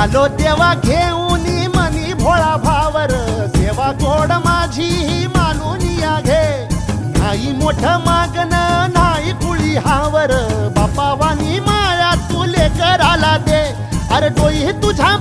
आलो देवा घेऊन मनी भोळा भावर, सेवा गोड माझी ही मानून या घे. नाही मोठं मागण नाही कुळी हावर, बापा वाणी माया तू लेकराला दे. अरे डोई तुझ्या